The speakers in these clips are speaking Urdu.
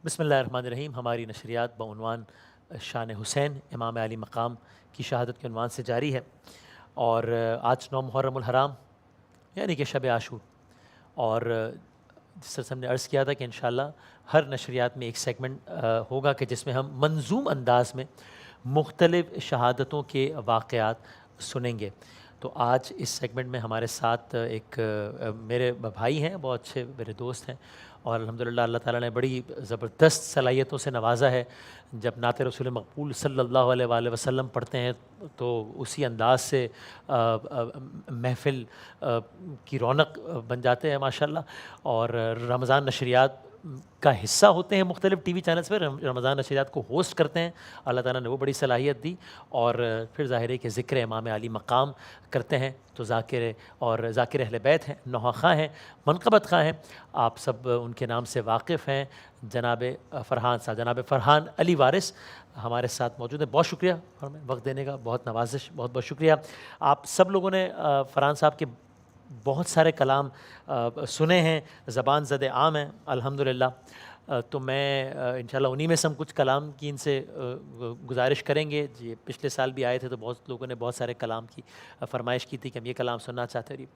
بسم اللہ الرحمن الرحیم. ہماری نشریات بعنوان شان حسین امام علی مقام کی شہادت کے عنوان سے جاری ہے، اور آج 9 محرم الحرام یعنی کہ شب عاشور، اور جس طرح سے ہم نے عرض کیا تھا کہ انشاءاللہ ہر نشریات میں ایک سیگمنٹ ہوگا کہ جس میں ہم منظوم انداز میں مختلف شہادتوں کے واقعات سنیں گے. تو آج اس سیگمنٹ میں ہمارے ساتھ ایک میرے بھائی ہیں، بہت اچھے میرے دوست ہیں، اور الحمدللہ اللہ تعالیٰ نے بڑی زبردست صلاحیتوں سے نوازا ہے. جب نعت رسول مقبول صلی اللہ علیہ وآلہ وسلم پڑھتے ہیں تو اسی انداز سے محفل کی رونق بن جاتے ہیں ماشاءاللہ. اور رمضان نشریات کا حصہ ہوتے ہیں مختلف ٹی وی چینلز پہ، رمضان نشریات کو ہوسٹ کرتے ہیں. اللہ تعالیٰ نے وہ بڑی صلاحیت دی، اور پھر ظاہر ہے کہ ذکر امام علی مقام کرتے ہیں تو ذاکر اہل بیت ہیں، نوحہ خواہ ہیں، منقبت خواہ ہیں. آپ سب ان کے نام سے واقف ہیں. جناب فرحان صاحب، جناب فرحان علی وارث ہمارے ساتھ موجود ہیں. بہت شکریہ ہمیں وقت دینے کا، بہت نوازش، بہت بہت شکریہ. آپ سب لوگوں نے فرحان صاحب کے بہت سارے کلام سنے ہیں، زبان زد عام ہیں الحمدللہ. تو میں انشاءاللہ انہی میں سے ہم کچھ کلام کی ان سے گزارش کریں گے. جی پچھلے سال بھی آئے تھے تو بہت لوگوں نے بہت سارے کلام کی فرمائش کی تھی کہ ہم یہ کلام سننا چاہتے ہیں.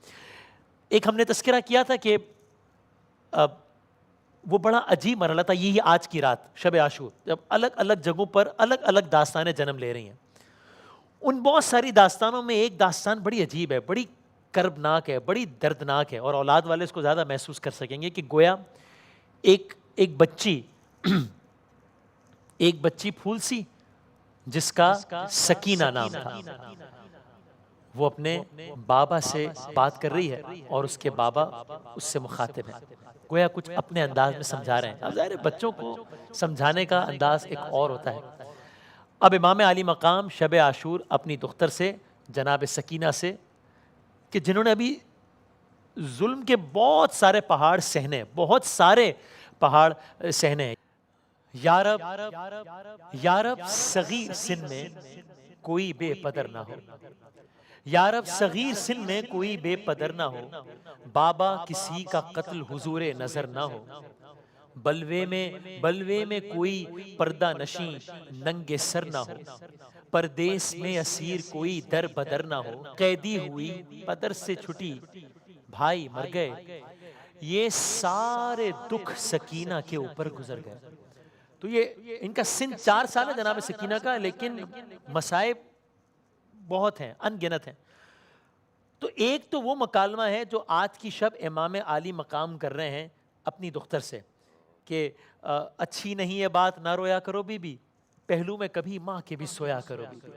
ایک ہم نے تذکرہ کیا تھا کہ وہ بڑا عجیب مرحلہ تھا، یہی آج کی رات شب عاشور، جب الگ الگ جگہوں پر الگ الگ داستانیں جنم لے رہی ہیں. ان بہت ساری داستانوں میں ایک داستان بڑی عجیب ہے، بڑی کربناک ہے، بڑی دردناک ہے، اور اولاد والے اس کو زیادہ محسوس کر سکیں گے. کہ گویا ایک بچی پھول سی جس کا سکینہ نام تھا، وہ اپنے بابا سے بات کر رہی ہے اور اس کے بابا اس سے مخاطب ہیں، گویا کچھ اپنے انداز میں سمجھا رہے ہیں. اب ظاہر ہے بچوں کو سمجھانے کا انداز ایک اور ہوتا ہے. اب امام علی مقام شب عاشور اپنی دختر سے، جناب سکینہ سے، کہ جنہوں نے ابھی ظلم کے بہت سارے پہاڑ سہنے، بہت سارے پہاڑ سہنے ہیں. یا رب صغیر سن میں کوئی بے پدر نہ ہو، یا رب صغیر سن میں کوئی بے پدر نہ ہو، بابا کسی کا قتل حضور نظر نہ ہو، بلوے میں کوئی پردہ نشیں ننگے سر نہ ہو، پردیس میں اسیر کوئی در بدر نہ ہو، قیدی ہوئی پدر سے چھٹی بھائی مر گئے، یہ سارے دکھ سکینہ کے اوپر گزر گئے. تو یہ ان کا سن 4 سال ہے جناب سکینہ کا، لیکن مصائب بہت ہیں، ان گنت ہیں. تو ایک تو وہ مکالمہ ہے جو آج کی شب امام علی مقام کر رہے ہیں اپنی دختر سے، کہ اچھی نہیں ہے بات نہ رویا کرو بی بی، پہلو میں کبھی ماں کے بھی سویا کرو بی بی.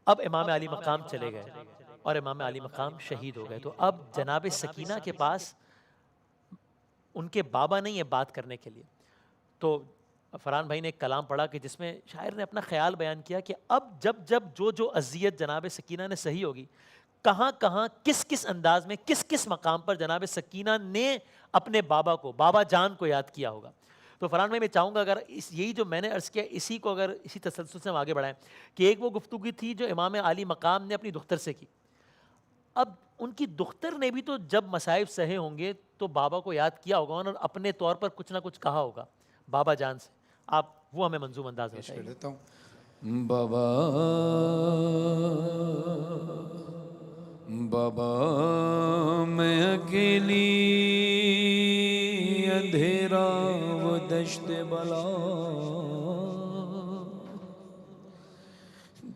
اب امام علی مقام چلے گئے اور امام علی مقام شہید ہو گئے. تو اب جناب سکینہ کے پاس ان کے بابا نہیں ہے بات کرنے کے لیے. تو فرحان بھائی نے ایک کلام پڑھا کہ جس میں شاعر نے اپنا خیال بیان کیا کہ اب جب جو اذیت جناب سکینہ نے سہی ہوگی، کہاں کہاں کس انداز میں کس مقام پر جناب سکینہ نے اپنے بابا جان کو یاد کیا ہوگا. تو فرحان بھائی میں چاہوں گا اگر یہی جو میں نے عرض کیا اسی کو اگر اسی تسلسل سے ہم آگے بڑھائیں، کہ ایک وہ گفتگو تھی جو امام علی مقام نے اپنی دختر سے کی. اب ان کی دختر نے بھی تو جب مصائب سہے ہوں گے تو بابا کو یاد کیا ہوگا اور اپنے طور پر کچھ نہ کچھ کہا ہوگا بابا جان سے. آپ وہ ہمیں منظوم انداز میں کر بتائیے. دیتا ہوں. بابا میں اکیلی اندھیرا وہ دشت بلا،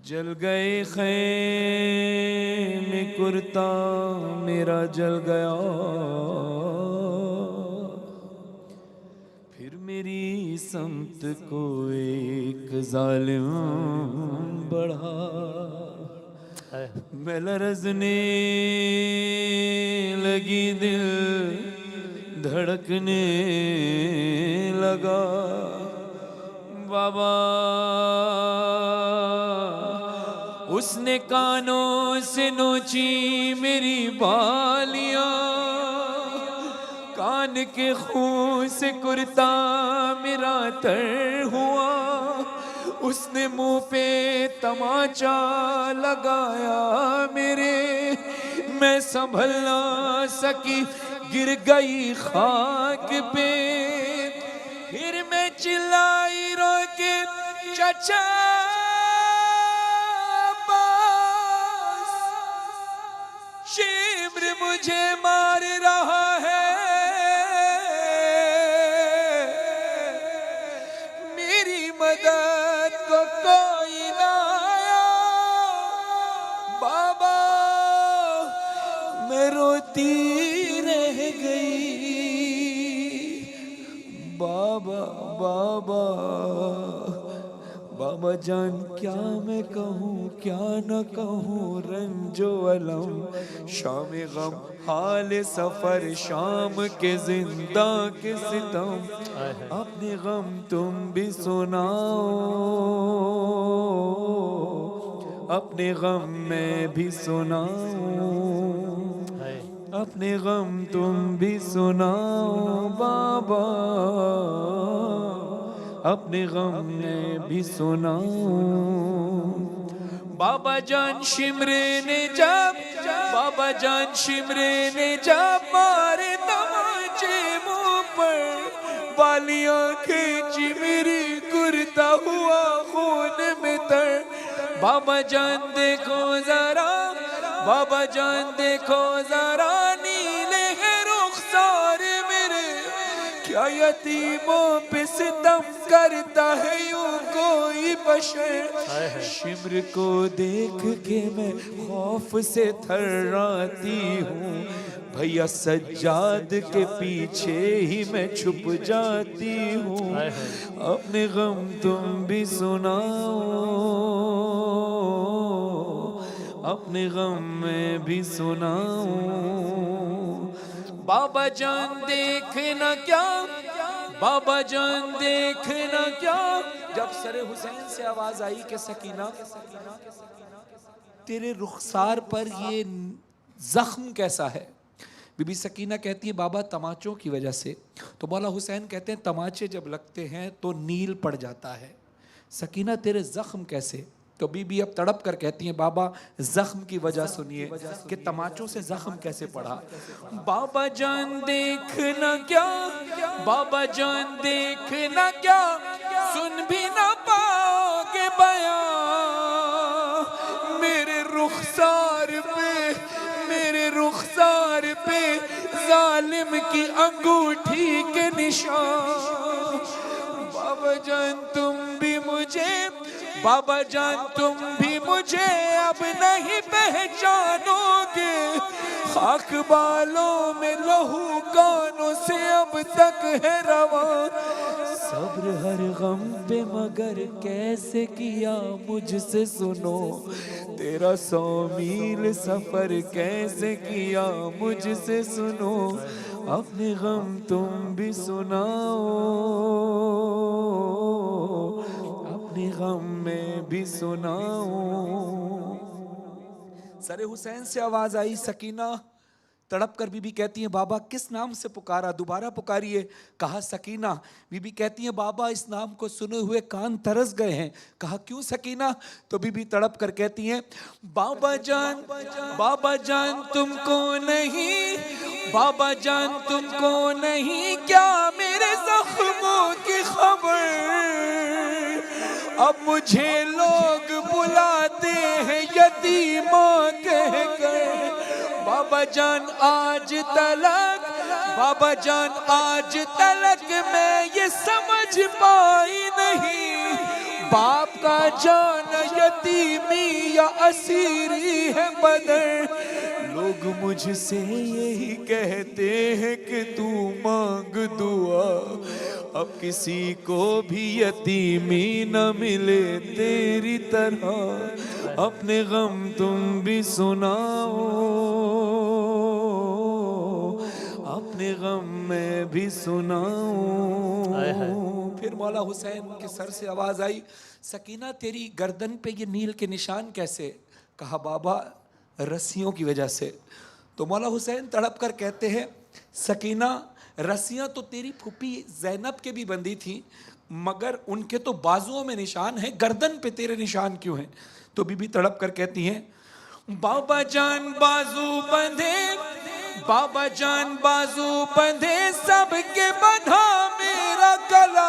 جل گئے خیم کرتا میرا جل گیا، پھر میری سمت کو ایک ظالم بڑھا، میں لرزنے لگی دل دھڑکنے لگا. بابا اس نے کانوں سے نوچی میری بالیاں، کان کے خون سے کرتا میرا تر ہوا، اس نے منہ پہ تماچا لگایا میرے، میں سنبھل نہ سکی گر گئی خاک پہ، پھر میں چلائی رو کے چچا عباس، شمر مجھے مار رہا ہے، میری مدد کو کوئی نہ آیا، بابا میں روتی رہ گئی، بابا بابا بابا جان کیا میں کہوں کیا نہ کہوں، رنج و الم شام غم حال سفر شام کے زندہ کے ستم، اپنے غم تم بھی سناؤ، اپنے غم میں بھی سناؤ، اپنے غم تم بھی سناؤ بابا، اپنے غم میں بھی سناؤ۔ بابا جان شمرے نے جب، بابا جان شمرے نے جب مارے تماچے منہ پر، بالیاں کھینچی میری کرتا ہوا خون میں تر، بابا جان دیکھو ذرا، بابا جان دیکھو ذرا، نیلے ہیں رخسار میرے، کیا یتیموں پہ ستم کرتا ہے یوں کوئی بشر، شمر کو دیکھ کے میں خوف سے تھراتی ہوں، بھیا سجاد کے پیچھے ہی میں چھپ جاتی ہوں، اپنے غم تم بھی سناؤ، اپنے غم میں بھی سناؤں۔ بابا جان دیکھنا کیا، بابا جان دیکھنا کیا، جب سر حسین سے آواز آئی کہ سکینہ تیرے رخسار پر یہ زخم کیسا ہے، بی بی سکینہ کہتی ہے بابا تماچوں کی وجہ سے، تو مولا حسین کہتے ہیں تماچے جب لگتے ہیں تو نیل پڑ جاتا ہے، سکینہ تیرے زخم کیسے، تو بی بی اب تڑپ کر کہتی ہیں بابا زخم کی وجہ سنیے کہ تماچوں سے زخم کیسے پڑا، بابا جان دیکھنا کیا، بابا جان دیکھنا کیا، سن بھی نہ پاؤ گے بیان، میرے رخسار پہ، میرے رخسار پہ ظالم کی انگوٹھی کے نشان، بابا جان تم بھی مجھے، بابا جان تم بھی مجھے اب نہیں پہچانو گے، خاک بالوں میں لہو کانوں سے اب تک ہے رواں، صبر ہر غم پہ مگر کیسے کیا مجھ سے سنو، تیرا 100 میل سفر کیسے کیا مجھ سے سنو، اپنے غم تم بھی سناؤ، اپنے غم میں بھی سناؤ۔ سر حسین سے آواز آئی، سکینہ تڑپ کر بی بی کہتی ہیں بابا کس نام سے پکارا، دوبارہ پکاریے، کہا سکینہ، بی بی کہتی ہیں بابا اس نام کو سنے ہوئے کان ترس گئے ہیں، کہا کیوں سکینہ، تو بی بی تڑپ کر کہتی ہیں بابا جان، بابا جان تم کو نہیں، بابا جان تم کو نہیں کیا میرے زخموں کی خبر، اب مجھے لوگ بلاتے ہیں یتیماں کہہ کر، بابا جان آج تلک، بابا جان آج تلک میں یہ سمجھ پائی نہیں، باپ کا جان یتیمی یا اسیری ہے بدر، لوگ مجھ سے یہی کہتے ہیں کہ تو مانگ دعا، اب کسی کو بھی یتیمی نہ ملے تیری طرح، اپنے غم تم بھی سناؤ، اپنے غم میں بھی سناؤ۔ پھر مولا حسین کے سر سے آواز آئی، سکینہ تیری گردن پہ یہ نیل کے نشان کیسے، کہا بابا رسیوں کی وجہ سے، تو مولا حسین تڑپ کر کہتے ہیں سکینہ رسیاں تو تیری پھوپھی زینب کے بھی بندھی تھیں، مگر ان کے تو بازوؤں میں نشان ہیں، گردن پہ تیرے نشان کیوں ہیں، تو بی بی تڑپ کر کہتی ہیں بابا جان بازو بندھے، بابا جان بازو بندھے سب کے بندھا میرا گلا،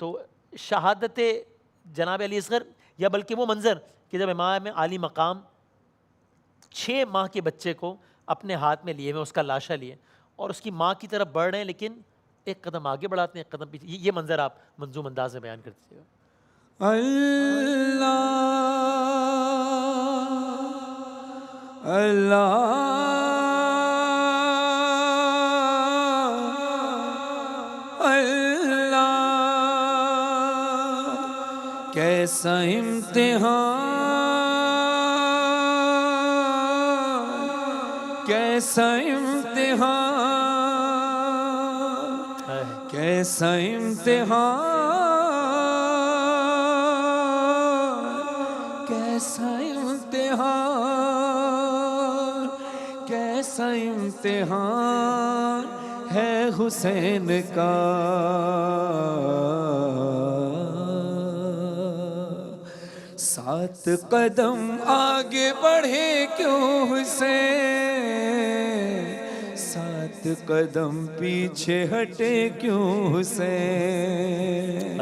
تو شہادت جناب علی اصغر یا بلکہ وہ منظر کہ جب امام عالی مقام 6 ماہ کے بچے کو اپنے ہاتھ میں لیے ہوئے، اس کا لاشا لیے اور اس کی ماں کی طرف بڑھ رہے ہیں، لیکن ایک قدم آگے بڑھاتے ہیں، ایک قدم پیچھے، یہ منظر آپ منظوم انداز میں بیان کرتے ہیں. اللہ اللہ کیسا امتحان، کیسا امتحان، کیسا امتحان، کیسا امتحان، کیسا امتحان ہے حسین کا. سات قدم آگے بڑھے کیوں حسین، سات قدم پیچھے ہٹے کیوں حسین،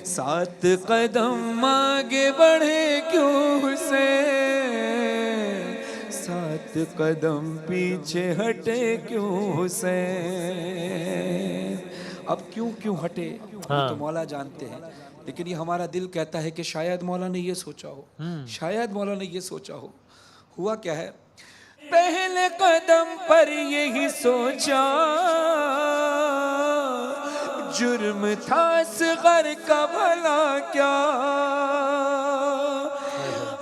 سات قدم آگے بڑھے کیوں حسین، سات قدم پیچھے ہٹے کیوں حسین. اب کیوں ہٹے تو مولا جانتے ہیں، لیکن یہ ہمارا دل کہتا ہے کہ شاید مولا نے یہ سوچا ہو، شاید مولا نے یہ سوچا ہو. ہوا کیا ہے، پہلے قدم پر یہی سوچا جرم تھا اصغر کا بھلا کیا،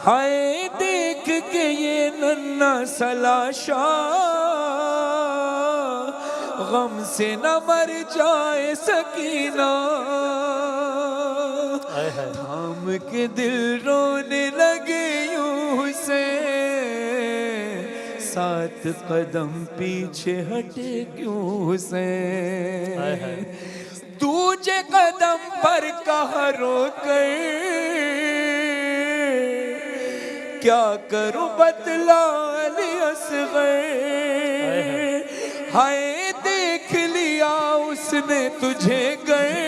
ہائے دیکھ کے یہ ننھا سا لاشا غم سے نہ مر جائے سکینہ. تھام کے دل رونے لگے یوں حسین، سات قدم پیچھے ہٹے کیوں حسین. دوجے قدم پر کہا رو کر کیا کروں بتلا علی اصغر، ہائے دیکھ لیا اس نے تجھے گئے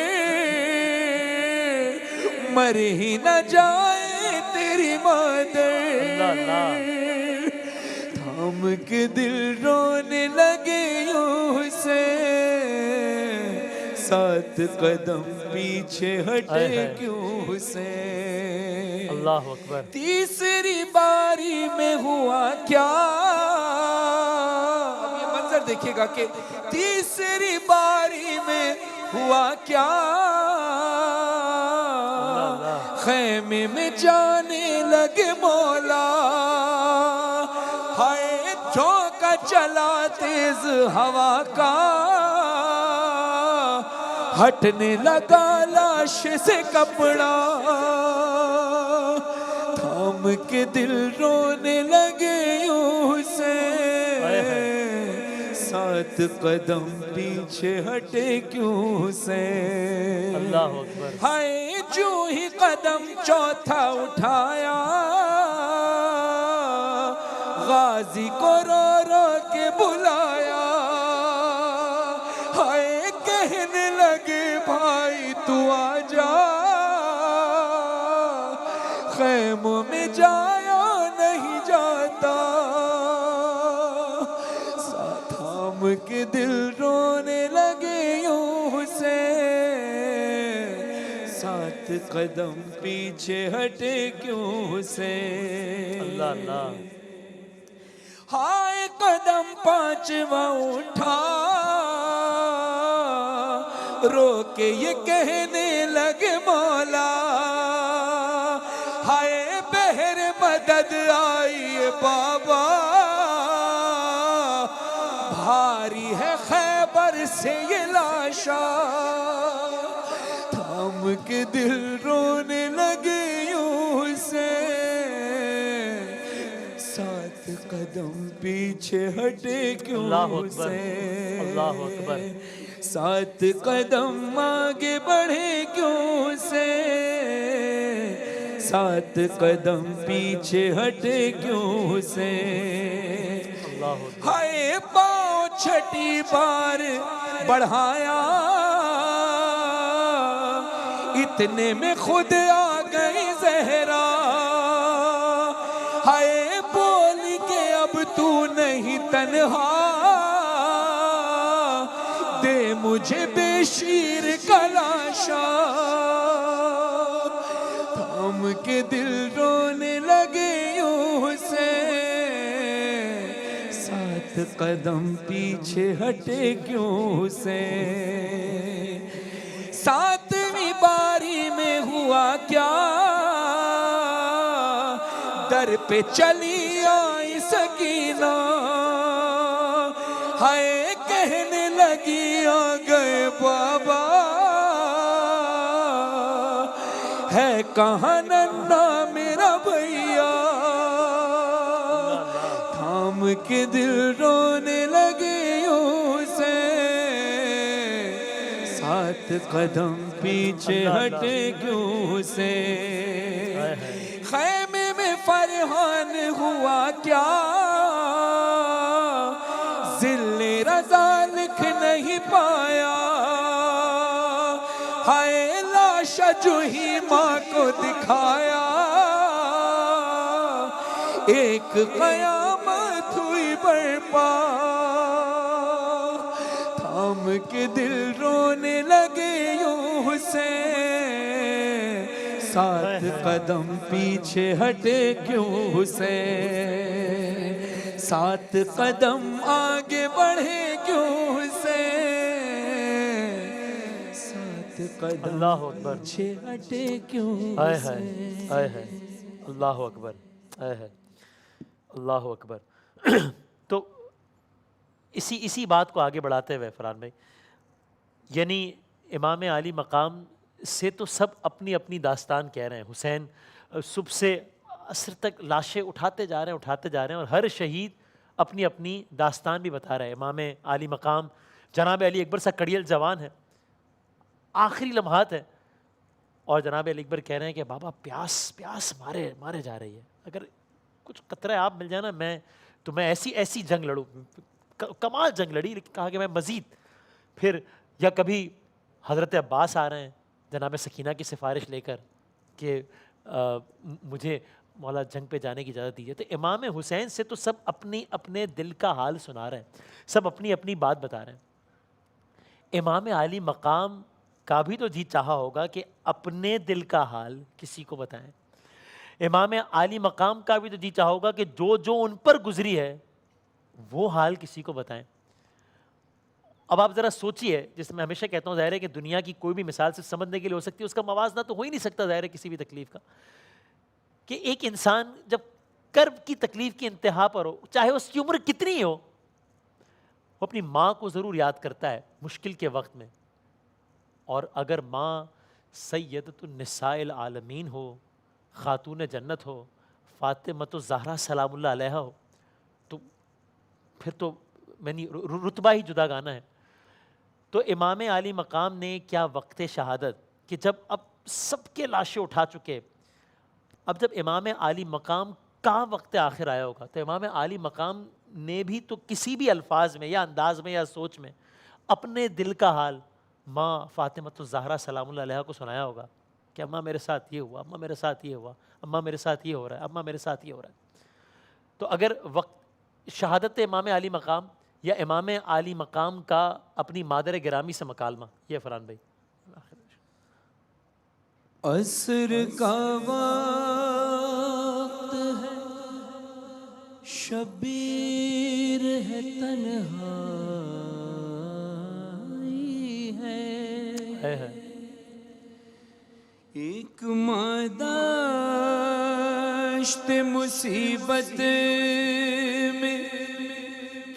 مر ہی نہ جائے تیری مادر. تھام کے دل رونے لگے یوں حسین، سات قدم پیچھے ہٹے کیوں حسین. اللہ اکبر. تیسری باری میں ہوا کیا، اب یہ منظر دیکھیے گا کہ تیسری باری میں ہوا کیا، خیمے میں جانے لگے مولا، ہائے جھونکا چلا تیز ہوا کا، ہٹنے لگا لاش سے کپڑا. تھام کے دل رونے لگے یوں حسین، سات قدم پیچھے ہٹے کیوں حسین. اللہ اکبر. ہائے جو ہی قدم چوتھا اٹھایا غازی کو رو رو کے بلایا، ہائے کہنے لگے بھائی تو آجا، خیموں میں جایا نہیں جاتا. تھام کے دل رونے لگے یوں حسین، سات قدم پیچھے ہٹے کیوں حسین. اللہ اللہ. ہائے قدم پانچواں اٹھا رو کے یہ کہنے لگے مولا، ہائے بہر مدد آئی بابا، بھاری ہے خیبر سے یہ لاشا. تھام کے دل رونے لگے یوں حسین، سات قدم پیچھے ہٹے کیوں حسین. اللہ اکبر. سات قدم آگے بڑھے کیوں حسین، سات قدم پیچھے ہٹے کیوں حسین. ہائے پاؤں چھٹی بار بڑھایا اتنے میں خود آ گئی زہرا، ہائے بول کے اب تو نہیں تنہا، دے مجھے بے شیر کا لاشا، تھام کے دل رونے لگے یوں سے، 7 قدم پیچھے ہٹے کیوں سے، 7ویں باری میں ہوا کیا، در پہ چلی آئی سکینہ، ہائے کہنے لگی آ گئے بابا، ہے کہاں ننھا میرا بھیا، تھام کے دل رونے لگے یوں سے، 7 قدم پیچھے ہٹے کیوں سے، خیمے میں فرحان ہوا کیا، ذل رضا لکھ نہیں پایا، ہائے لاشا جو ہی ماں کو دکھایا، ایک قیامت ہوئی برپا، تھام کے دل رونے لگے یوں سے، 7 قدم پیچھے ہٹے کیوں سے، 7 قدم آگے بڑھے کیوں سے، 7 قدم اللہ اکبر، پیچھے ہٹے کیوں ہائے سے، ہائے ہائے ہائے، اللہ اکبر، ہائے ہائے، اللہ اکبر۔ تو اسی بات کو آگے بڑھاتے ہوئے فرحان بھائی، یعنی امام علی مقام سے تو سب اپنی اپنی داستان کہہ رہے ہیں، حسین صبح سے عصر تک لاشیں اٹھاتے جا رہے ہیں، اور ہر شہید اپنی اپنی داستان بھی بتا رہے ہیں۔ امام علی مقام جناب علی اکبر سا کڑیل جوان ہے، آخری لمحات ہے، اور جناب علی اکبر کہہ رہے ہیں کہ بابا پیاس مارے جا رہی ہے، اگر کچھ قطرہ آپ مل جائے نا میں ایسی جنگ لڑوں، کمال جنگ لڑی، لیکن کہا کہ میں مزید پھر، یا کبھی حضرت عباس آ رہے ہیں جناب سکینہ کی سفارش لے کر کہ مجھے مولا جنگ پہ جانے کی اجازت دیجیے، تو امام حسین سے تو سب اپنے دل کا حال سنا رہے ہیں، سب اپنی اپنی بات بتا رہے ہیں۔ امام علی مقام کا بھی تو جی چاہا ہوگا کہ اپنے دل کا حال کسی کو بتائیں، امام علی مقام کا بھی تو جی چاہا ہوگا کہ جو ان پر گزری ہے وہ حال کسی کو بتائیں۔ اب آپ ذرا سوچئے، جس میں ہمیشہ کہتا ہوں، ظاہر ہے کہ دنیا کی کوئی بھی مثال سے سمجھنے کے لیے ہو سکتی ہے، اس کا موازنہ تو ہو ہی نہیں سکتا ظاہر ہے کسی بھی تکلیف کا، کہ ایک انسان جب کرب کی تکلیف کی انتہا پر ہو، چاہے اس کی عمر کتنی ہو، وہ اپنی ماں کو ضرور یاد کرتا ہے مشکل کے وقت میں، اور اگر ماں سیدۃ النساء العالمین ہو، خاتون جنت ہو، فاطمۃ الزہرا سلام اللہ علیہا ہو، تو پھر تو رتبہ ہی جدا گانا ہے۔ تو امام علی مقام نے کیا وقت شہادت، کہ جب اب سب کے لاشیں اٹھا چکے، اب جب امام علی مقام کا وقت آخر آیا ہوگا، تو امام علی مقام نے بھی تو کسی بھی الفاظ میں یا انداز میں یا سوچ میں اپنے دل کا حال ماں فاطمۃ الزہرا سلام اللہ علیہا کو سنایا ہوگا کہ اماں میرے ساتھ یہ ہوا، اماں میرے ساتھ یہ ہوا، اماں میرے ساتھ یہ ہو رہا ہے، اماں میرے ساتھ یہ ہو رہا ہے۔ تو اگر وقت شہادت امام علی مقام یا امام علی مقام کا اپنی مادر گرامی سے مکالمہ، یہ فرحان بھائی۔ عصر کا وقت ہے، شبیر ہے، تنہائی ہے، ایک ماداشت مصیبت میں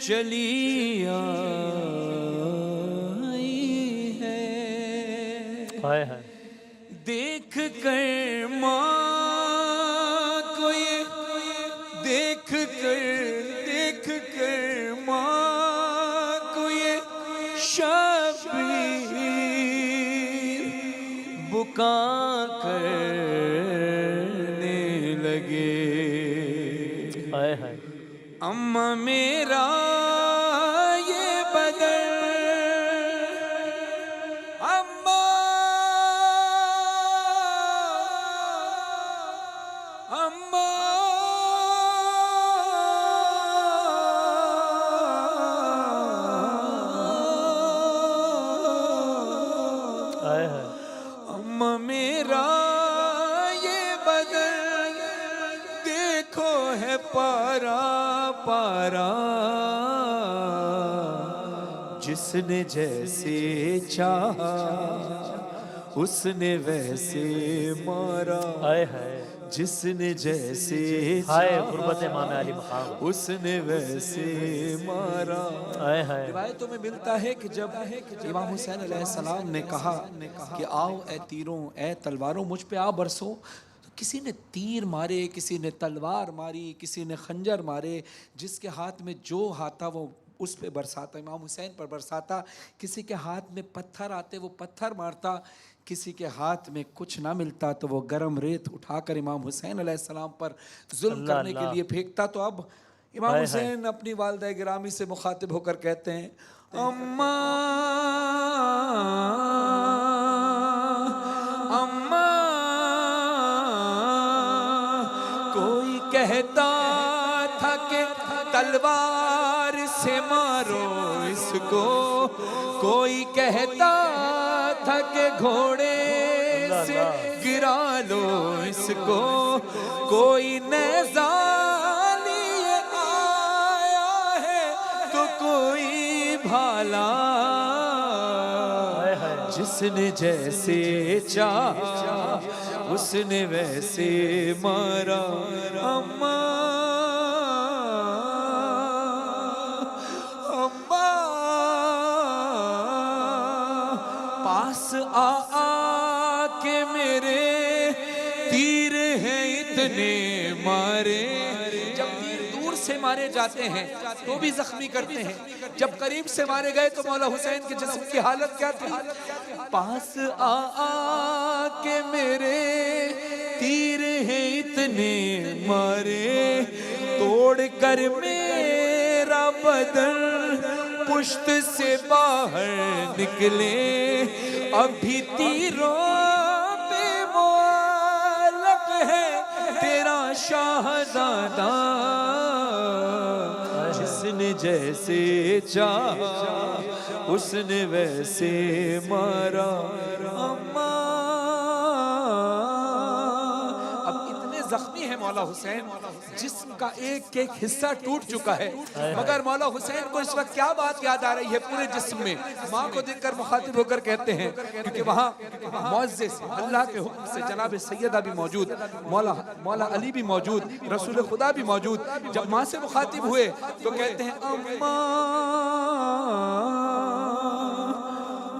چلی آئی ہے، دیکھ کر ماں کو یہ، دیکھ کر ماں کو یہ شبیر بکا کرنے لگے، اماں میرا یہ بدن، اماں ہائے ہائے اما میرا یہ بدن دیکھو ہے پارا پارا، جس نے جیسے چاہا اس نے ویسے مارا، ہائے ہائے جس نے جیسے ہائے غربت امام علی مقام، اس نے ویسے مارا۔ ہائے ہائے روایتوں میں ملتا ہے کہ جب امام حسین علیہ السلام نے کہا کہ آؤ اے تیروں اے تلواروں مجھ پہ آ برسو، تو کسی نے تیر مارے، کسی نے تلوار ماری، کسی نے خنجر مارے، جس کے ہاتھ میں جو آتا وہ اس پہ برساتا، امام حسین پر برساتا، کسی کے ہاتھ میں پتھر آتے وہ پتھر مارتا، کسی کے ہاتھ میں کچھ نہ ملتا تو وہ گرم ریت اٹھا کر امام حسین علیہ السلام پر ظلم اللہ کرنے کے اللہ، لیے پھینکتا۔ تو اب امام ہائے حسین اپنی والدہ گرامی سے مخاطب ہو کر کہتے ہیں اماں اماں، کوئی کہتا تھا کہ تلوار سے مارو اس کو، کوئی کہتا تھا کہ گھوڑے سے گرا لو اس کو، کوئی نیزہ لیے آیا ہے تو کوئی بھالا، جس نے جیسے چاہا اس نے ویسے مارا۔ اماں پاس آ کے میرے تیر ہیں اتنے مارے، جب تیر دور سے مارے جاتے ہیں تو بھی زخمی کرتے ہیں، جب قریب سے مارے گئے تو مولا حسین کے جسم کی حالت کیا تھی؟ پاس آ کے میرے تیر ہیں اتنے مارے، توڑ کر میرا بدن پشت سے باہر نکلے، ابھی تیروں پہ معلق ہے تیرا شاہزادہ، جس نے جیسے چاہا اس نے ویسے مارا۔ اب اتنے زخمی ہیں مولا حسین، جسم کا ایک ایک حصہ ٹوٹ چکا ہے، مگر مولا حسین کو اس وقت کیا بات یاد آ رہی ہے پورے جسم میں؟ ماں کو دیکھ کر مخاطب ہو کر کہتے ہیں، کیونکہ وہاں معزز اللہ کے حکم سے جناب سیدہ بھی موجود، مولا علی بھی موجود، رسول خدا بھی موجود، جب ماں سے مخاطب ہوئے تو کہتے ہیں اماں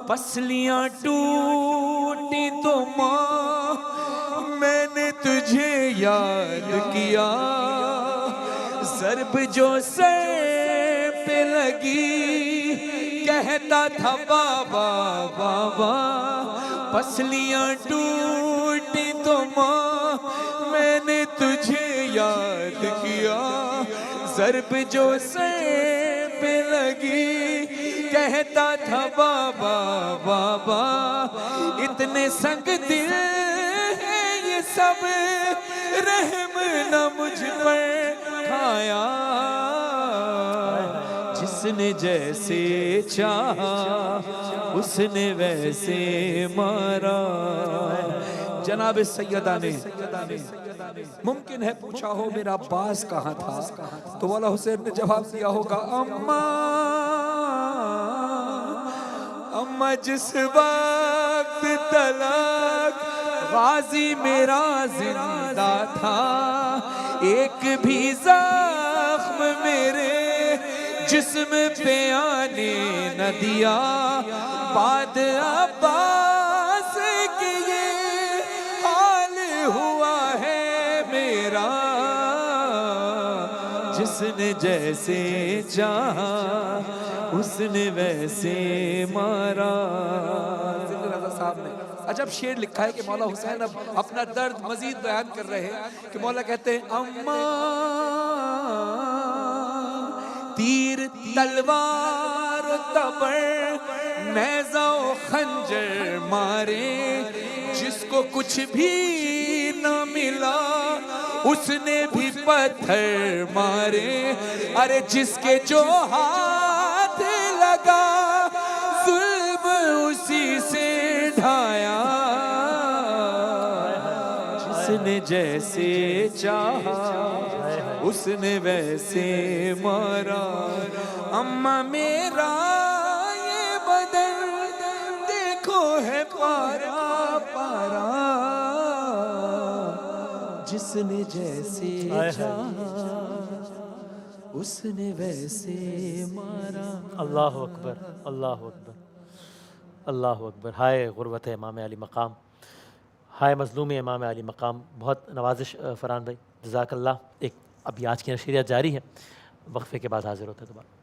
پسلیاں ٹوٹی تو ماں میں نے تجھے یاد کیا، ضرب جو سر پہ لگی کہتا تھا بابا بابا، پسلیاں ٹوٹی تو ماں میں نے تجھے یاد کیا، ضرب جو سر پہ لگی کہتا تھا بابا بابا، اتنے سنگ دل ہے یہ سب رحم نہ مجھ پر کھایا، جس نے جیسے چاہا اس نے ویسے مارا۔ جناب سیدہ نے ممکن ہے پوچھا ہو میرا عباس کہاں تھا، تو مولا حسین نے جواب دیا ہوگا اماں جس وقت تلک غازی میرا زندہ تھا، ایک بھی زخم میرے جسم پہ آنے نہ دیا، بعد عباس کے یہ حال ہوا ہے میرا، جس نے جیسے چاہا اس نے ویسے مارا۔ رضا صاحب نے عجب شعر لکھا ہے کہ مولا حسین اب اپنا درد مزید بیان کر رہے ہیں کہ مولا کہتے ہیں اماں تیر تلوار و تبر نیزہ و خنجر مارے، جس کو کچھ بھی نہ ملا اس نے بھی پتھر مارے، ارے جس کے جو ہاتھ لگا ظلم اسی سے بندھایا جس نے جیسے چاہا اس نے ویسے مارا اماں میرا یہ بدن دیکھو ہے پارا پارا جس نے جیسے چاہا اس نے ویسے مارا. اللہ اکبر، اللہ اکبر، اللہ اکبر. ہائے غربت امام علی مقام، ہائے مظلوم امام علی مقام. بہت نوازش فرحان بھائی، جزاک اللہ. ایک ابھی آج کی نشریات جاری ہے، وقفے کے بعد حاضر ہوتے ہیں دوبارہ.